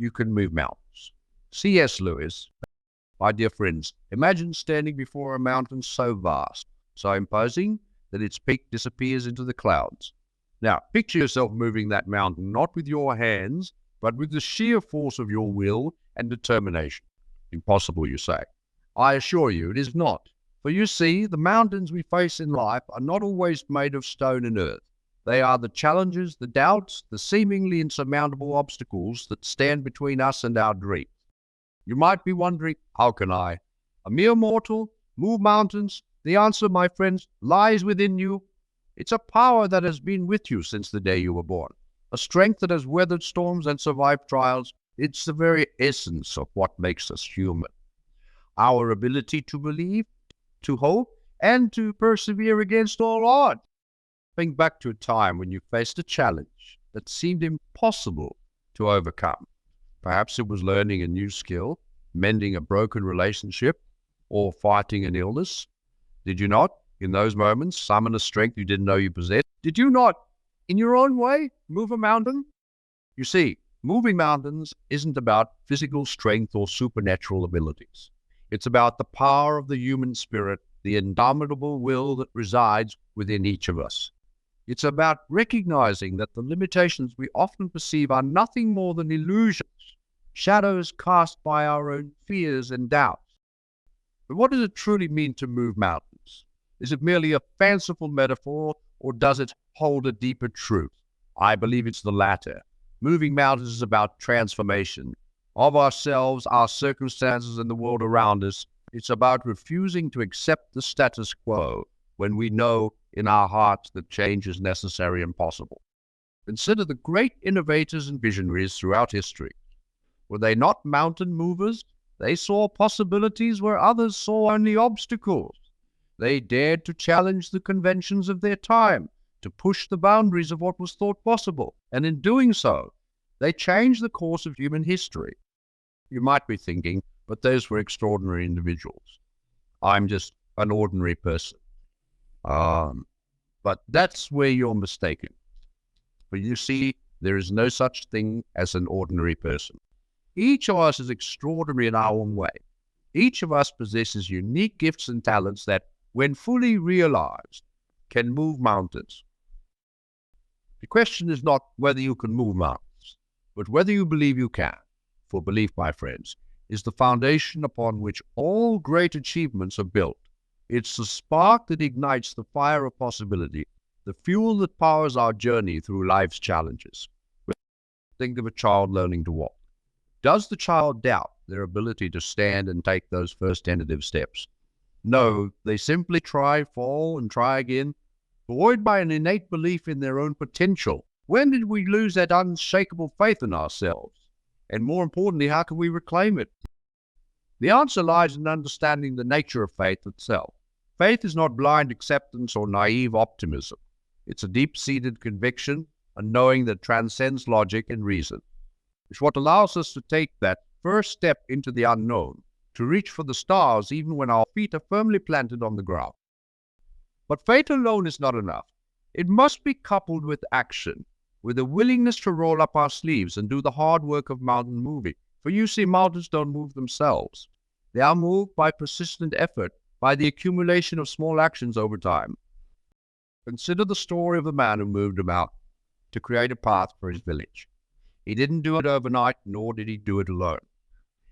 you can move mountains. C.S. Lewis, my dear friends, imagine standing before a mountain so vast, so imposing that its peak disappears into the clouds. Now, picture yourself moving that mountain, not with your hands, but with the sheer force of your will and determination. Impossible, you say. I assure you it is not. For you see, the mountains we face in life are not always made of stone and earth. They are the challenges, the doubts, the seemingly insurmountable obstacles that stand between us and our dreams. You might be wondering, how can I, a mere mortal, move mountains? The answer, my friends, lies within you. It's a power that has been with you since the day you were born, a strength that has weathered storms and survived trials. It's the very essence of what makes us human. Our ability to believe, to hope, and to persevere against all odds. Think back to a time when you faced a challenge that seemed impossible to overcome. Perhaps it was learning a new skill, mending a broken relationship, or fighting an illness. Did you not, in those moments, summon a strength you didn't know you possessed? Did you not, in your own way, move a mountain? You see, moving mountains isn't about physical strength or supernatural abilities. It's about the power of the human spirit, the indomitable will that resides within each of us. It's about recognizing that the limitations we often perceive are nothing more than illusions, shadows cast by our own fears and doubts. But what does it truly mean to move mountains? Is it merely a fanciful metaphor, or does it hold a deeper truth? I believe it's the latter. Moving mountains is about transformation of ourselves, our circumstances, and the world around us. It's about refusing to accept the status quo when we know in our hearts that change is necessary and possible. Consider the great innovators and visionaries throughout history. Were they not mountain movers? They saw possibilities where others saw only obstacles. They dared to challenge the conventions of their time, to push the boundaries of what was thought possible. And in doing so, they changed the course of human history. You might be thinking, but those were extraordinary individuals. I'm just an ordinary person. But that's where you're mistaken. For you see, there is no such thing as an ordinary person. Each of us is extraordinary in our own way. Each of us possesses unique gifts and talents that, when fully realized, can move mountains. The question is not whether you can move mountains, but whether you believe you can. For belief, my friends, is the foundation upon which all great achievements are built. It's the spark that ignites the fire of possibility, the fuel that powers our journey through life's challenges. Think of a child learning to walk. Does the child doubt their ability to stand and take those first tentative steps? No, they simply try, fall, and try again, buoyed by an innate belief in their own potential. When did we lose that unshakable faith in ourselves? And more importantly, how can we reclaim it? The answer lies in understanding the nature of faith itself. Faith is not blind acceptance or naive optimism. It's a deep-seated conviction, a knowing that transcends logic and reason. It's what allows us to take that first step into the unknown, to reach for the stars even when our feet are firmly planted on the ground. But faith alone is not enough. It must be coupled with action, with a willingness to roll up our sleeves and do the hard work of mountain moving. For you see, mountains don't move themselves. They are moved by persistent effort, by the accumulation of small actions over time. Consider the story of the man who moved a mountain to create a path for his village. He didn't do it overnight, nor did he do it alone.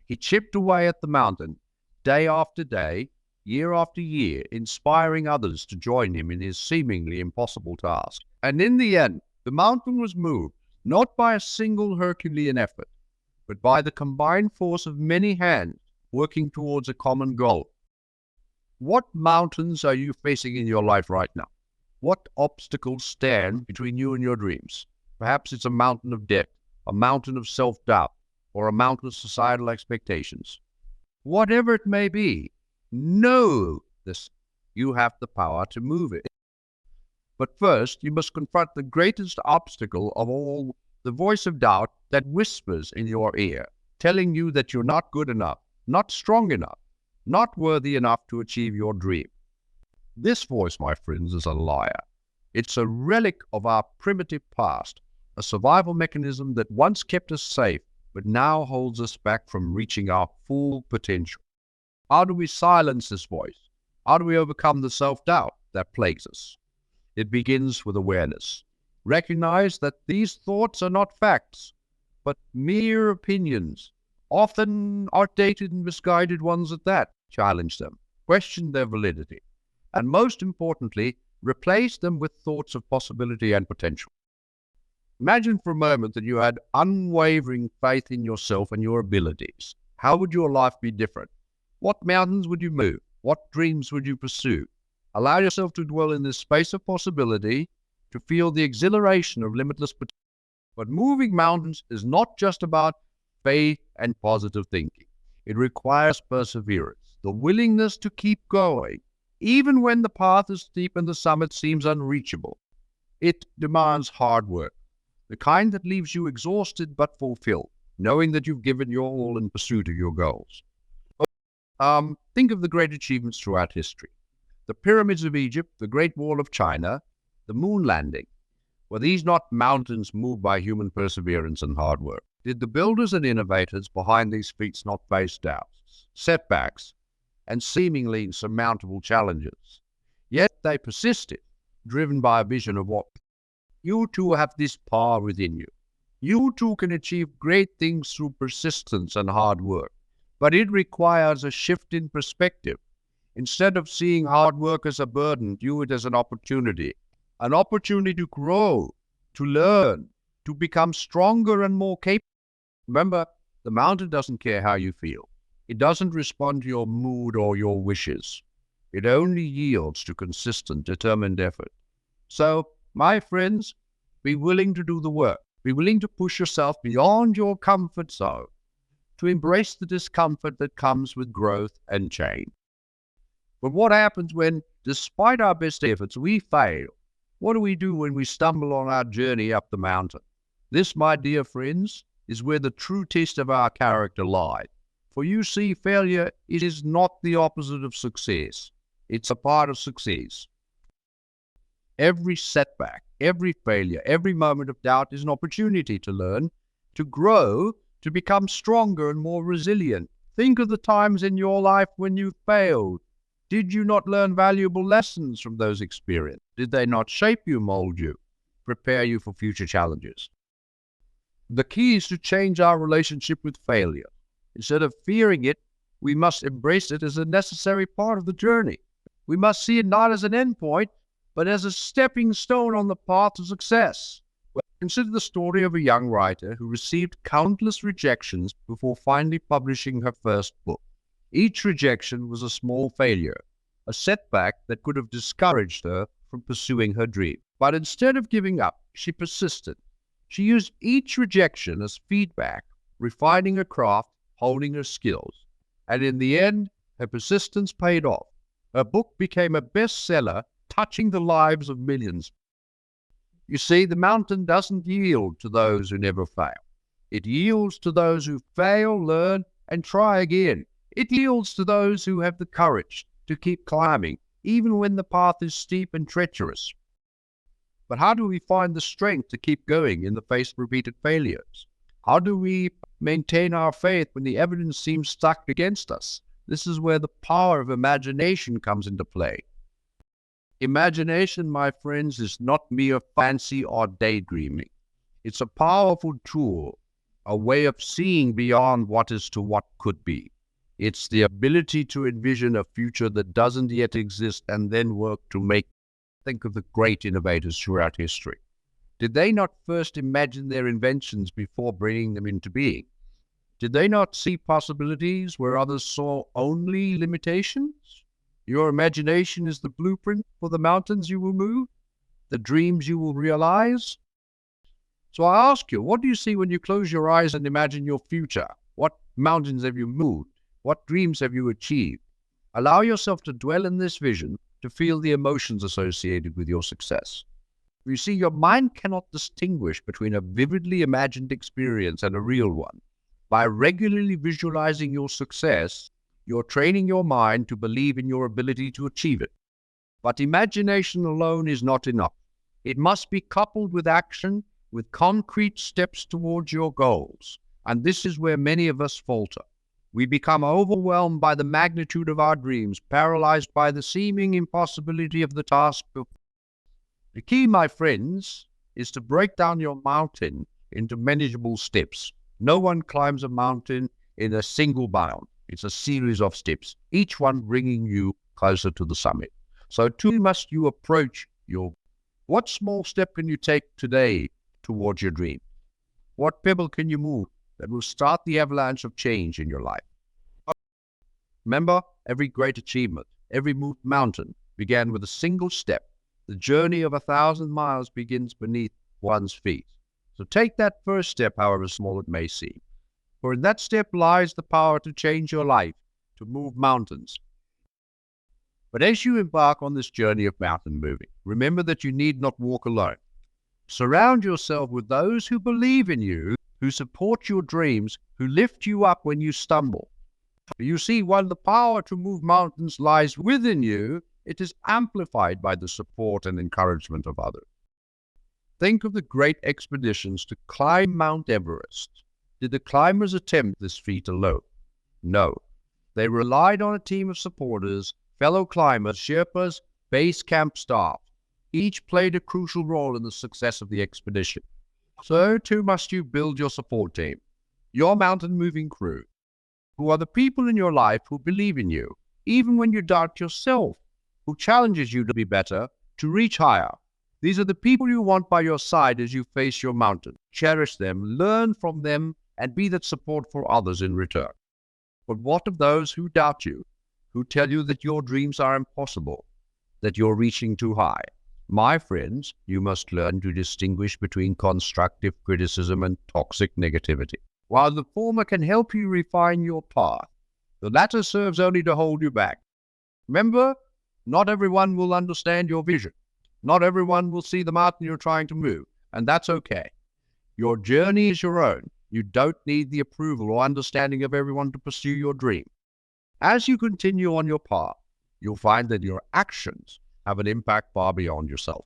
He chipped away at the mountain, day after day, year after year, inspiring others to join him in his seemingly impossible task. And in the end, the mountain was moved, not by a single Herculean effort, but by the combined force of many hands working towards a common goal. What mountains are you facing in your life right now? What obstacles stand between you and your dreams? Perhaps it's a mountain of debt, a mountain of self-doubt, or a mountain of societal expectations. Whatever it may be, know this. You have the power to move it. But first, you must confront the greatest obstacle of all, the voice of doubt that whispers in your ear, telling you that you're not good enough, not strong enough, not worthy enough to achieve your dream. This voice, my friends, is a liar. It's a relic of our primitive past, a survival mechanism that once kept us safe, but now holds us back from reaching our full potential. How do we silence this voice? How do we overcome the self-doubt that plagues us? It begins with awareness. Recognize that these thoughts are not facts, but mere opinions, often outdated and misguided ones at that. Challenge them, question their validity, and most importantly, replace them with thoughts of possibility and potential. Imagine for a moment that you had unwavering faith in yourself and your abilities. How would your life be different? What mountains would you move? What dreams would you pursue? Allow yourself to dwell in this space of possibility, to feel the exhilaration of limitless potential. But moving mountains is not just about faith and positive thinking. It requires perseverance, the willingness to keep going, even when the path is steep and the summit seems unreachable. It demands hard work, the kind that leaves you exhausted but fulfilled, knowing that you've given your all in pursuit of your goals. Think of the great achievements throughout history. The pyramids of Egypt, the Great Wall of China, the moon landing. Were these not mountains moved by human perseverance and hard work? Did the builders and innovators behind these feats not face doubts, setbacks, and seemingly insurmountable challenges? Yet they persisted, driven by a vision of what you too have this power within you. You too can achieve great things through persistence and hard work, but it requires a shift in perspective. Instead of seeing hard work as a burden, view it as an opportunity to grow, to learn, to become stronger and more capable. Remember, the mountain doesn't care how you feel. It doesn't respond to your mood or your wishes. It only yields to consistent, determined effort. So, my friends, be willing to do the work. Be willing to push yourself beyond your comfort zone, to embrace the discomfort that comes with growth and change. But what happens when, despite our best efforts, we fail? What do we do when we stumble on our journey up the mountain? This, my dear friends, is where the true test of our character lies. For you see, failure is not the opposite of success. It's a part of success. Every setback, every failure, every moment of doubt is an opportunity to learn, to grow, to become stronger and more resilient. Think of the times in your life when you failed. Did you not learn valuable lessons from those experiences? Did they not shape you, mold you, prepare you for future challenges? The key is to change our relationship with failure. Instead of fearing it, we must embrace it as a necessary part of the journey. We must see it not as an endpoint, but as a stepping stone on the path to success. Consider the story of a young writer who received countless rejections before finally publishing her first book. Each rejection was a small failure, a setback that could have discouraged her from pursuing her dream. But instead of giving up, she persisted. She used each rejection as feedback, refining her craft, honing her skills. And in the end, her persistence paid off. Her book became a bestseller, touching the lives of millions. You see, the mountain doesn't yield to those who never fail. It yields to those who fail, learn, and try again. It yields to those who have the courage to keep climbing, even when the path is steep and treacherous. But how do we find the strength to keep going in the face of repeated failures? How do we maintain our faith when the evidence seems stuck against us? This is where the power of imagination comes into play. Imagination, my friends, is not mere fancy or daydreaming. It's a powerful tool, a way of seeing beyond what is to what could be. It's the ability to envision a future that doesn't yet exist and then work to make. Think of the great innovators throughout history. Did they not first imagine their inventions before bringing them into being? Did they not see possibilities where others saw only limitations? Your imagination is the blueprint for the mountains you will move, the dreams you will realize. So I ask you, what do you see when you close your eyes and imagine your future? What mountains have you moved? What dreams have you achieved? Allow yourself to dwell in this vision, to feel the emotions associated with your success. You see, your mind cannot distinguish between a vividly imagined experience and a real one. By regularly visualizing your success, you're training your mind to believe in your ability to achieve it. But imagination alone is not enough. It must be coupled with action, with concrete steps towards your goals. And this is where many of us falter. We become overwhelmed by the magnitude of our dreams, paralyzed by the seeming impossibility of the task. The key, my friends, is to break down your mountain into manageable steps. No one climbs a mountain in a single bound. It's a series of steps, each one bringing you closer to the summit. So too must you approach your... What small step can you take today towards your dream? What pebble can you move that will start the avalanche of change in your life? Remember, every great achievement, every moved mountain began with a single step. The journey of 1,000 miles begins beneath one's feet. So take that first step, however small it may seem. For in that step lies the power to change your life, to move mountains. But as you embark on this journey of mountain moving, remember that you need not walk alone. Surround yourself with those who believe in you, who support your dreams, who lift you up when you stumble. You see, while the power to move mountains lies within you, it is amplified by the support and encouragement of others. Think of the great expeditions to climb Mount Everest. Did the climbers attempt this feat alone? No. They relied on a team of supporters, fellow climbers, Sherpas, base camp staff. Each played a crucial role in the success of the expedition. So too must you build your support team, your mountain-moving crew, who are the people in your life who believe in you, even when you doubt yourself, who challenges you to be better, to reach higher. These are the people you want by your side as you face your mountain. Cherish them, learn from them, and be that support for others in return. But what of those who doubt you, who tell you that your dreams are impossible, that you're reaching too high? My friends, you must learn to distinguish between constructive criticism and toxic negativity. While the former can help you refine your path, the latter serves only to hold you back. Remember, not everyone will understand your vision. Not everyone will see the mountain you're trying to move, and that's okay. Your journey is your own. You don't need the approval or understanding of everyone to pursue your dream. As you continue on your path, you'll find that your actions have an impact far beyond yourself.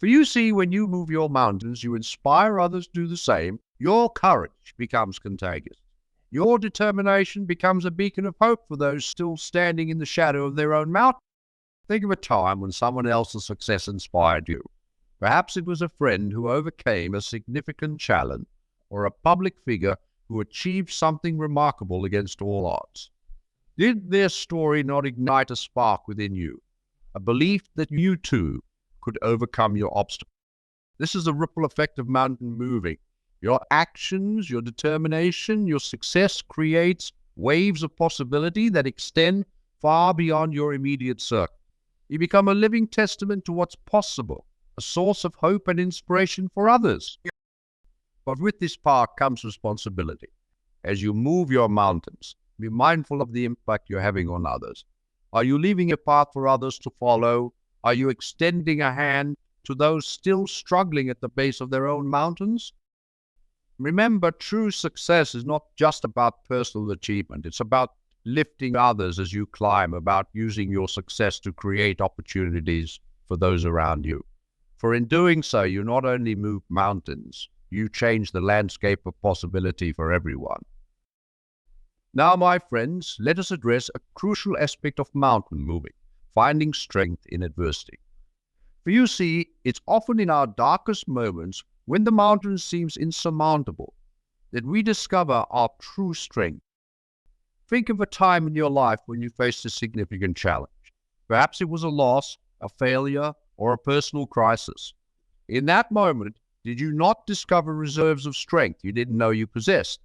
For you see, when you move your mountains, you inspire others to do the same. Your courage becomes contagious. Your determination becomes a beacon of hope for those still standing in the shadow of their own mountain. Think of a time when someone else's success inspired you. Perhaps it was a friend who overcame a significant challenge, or a public figure who achieved something remarkable against all odds. Did their story not ignite a spark within you, a belief that you too could overcome your obstacles? This is the ripple effect of mountain moving. Your actions, your determination, your success creates waves of possibility that extend far beyond your immediate circle. You become a living testament to what's possible, a source of hope and inspiration for others. But with this power comes responsibility. As you move your mountains, be mindful of the impact you're having on others. Are you leaving a path for others to follow? Are you extending a hand to those still struggling at the base of their own mountains? Remember, true success is not just about personal achievement. It's about lifting others as you climb, about using your success to create opportunities for those around you. For in doing so, you not only move mountains, you change the landscape of possibility for everyone. Now, my friends, let us address a crucial aspect of mountain moving, finding strength in adversity. For you see, it's often in our darkest moments, when the mountain seems insurmountable, that we discover our true strength. Think of a time in your life when you faced a significant challenge. Perhaps it was a loss, a failure, or a personal crisis. In that moment, did you not discover reserves of strength you didn't know you possessed?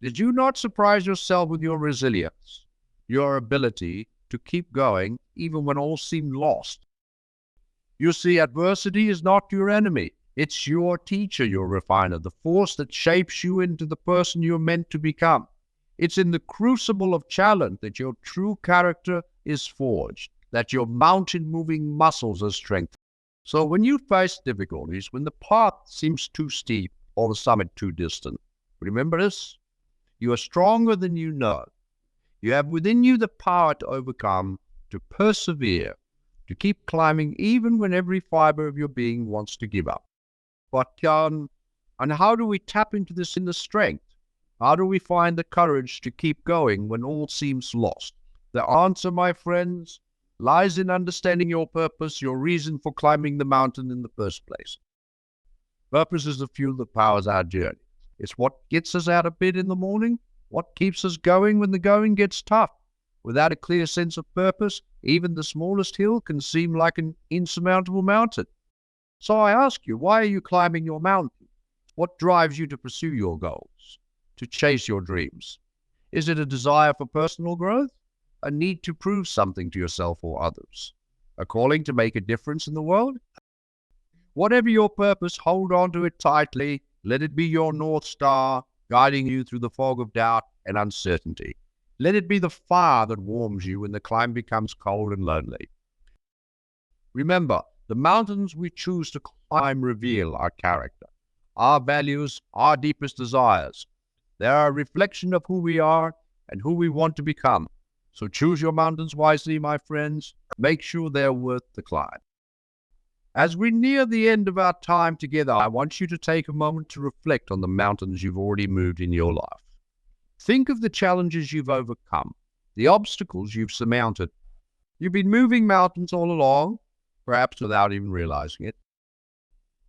Did you not surprise yourself with your resilience, your ability to keep going even when all seemed lost? You see, adversity is not your enemy. It's your teacher, your refiner, the force that shapes you into the person you're meant to become. It's in the crucible of challenge that your true character is forged, that your mountain-moving muscles are strengthened. So when you face difficulties, when the path seems too steep or the summit too distant, remember this: you are stronger than you know. You have within you the power to overcome, to persevere, to keep climbing even when every fiber of your being wants to give up. But and how do we tap into this inner strength? How do we find the courage to keep going when all seems lost? The answer, my friends, lies in understanding your purpose, your reason for climbing the mountain in the first place. Purpose is the fuel that powers our journey. It's what gets us out of bed in the morning, what keeps us going when the going gets tough. Without a clear sense of purpose, even the smallest hill can seem like an insurmountable mountain. So I ask you, why are you climbing your mountain? What drives you to pursue your goals, to chase your dreams? Is it a desire for personal growth? A need to prove something to yourself or others? A calling to make a difference in the world? Whatever your purpose, hold on to it tightly. Let it be your North Star, guiding you through the fog of doubt and uncertainty. Let it be the fire that warms you when the climb becomes cold and lonely. Remember, the mountains we choose to climb reveal our character, our values, our deepest desires. They are a reflection of who we are and who we want to become. So choose your mountains wisely, my friends. Make sure they're worth the climb. As we near the end of our time together, I want you to take a moment to reflect on the mountains you've already moved in your life. Think of the challenges you've overcome, the obstacles you've surmounted. You've been moving mountains all along, perhaps without even realizing it.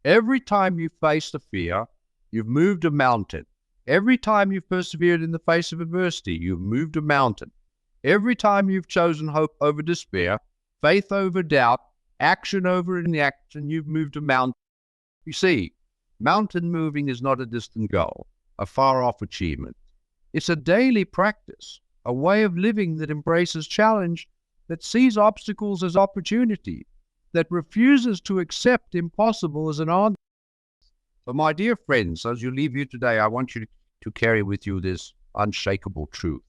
Every time you've faced a fear, you've moved a mountain. Every time you've persevered in the face of adversity, you've moved a mountain. Every time you've chosen hope over despair, faith over doubt, action over inaction, you've moved a mountain. You see, mountain moving is not a distant goal, a far-off achievement. It's a daily practice, a way of living that embraces challenge, that sees obstacles as opportunity, that refuses to accept impossible as an answer. So my dear friends, as you leave here today, I want you to carry with you this unshakable truth.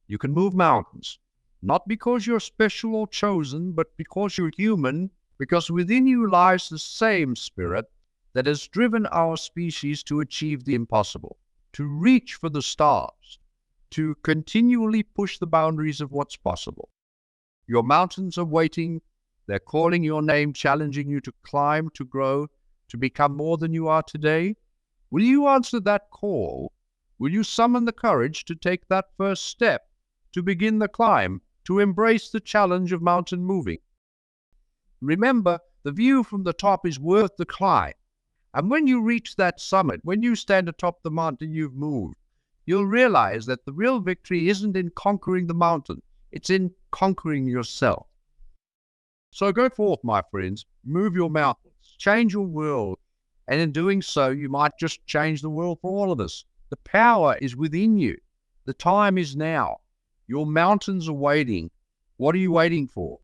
You can move mountains, not because you're special or chosen, but because you're human, because within you lies the same spirit that has driven our species to achieve the impossible, to reach for the stars, to continually push the boundaries of what's possible. Your mountains are waiting. They're calling your name, challenging you to climb, to grow, to become more than you are today. Will you answer that call? Will you summon the courage to take that first step, to begin the climb, to embrace the challenge of mountain moving? Remember, the view from the top is worth the climb. And when you reach that summit, when you stand atop the mountain you've moved, you'll realize that the real victory isn't in conquering the mountain, it's in conquering yourself. So go forth, my friends, move your mountains, change your world, and in doing so, you might just change the world for all of us. The power is within you. The time is now. Your mountains are waiting. What are you waiting for?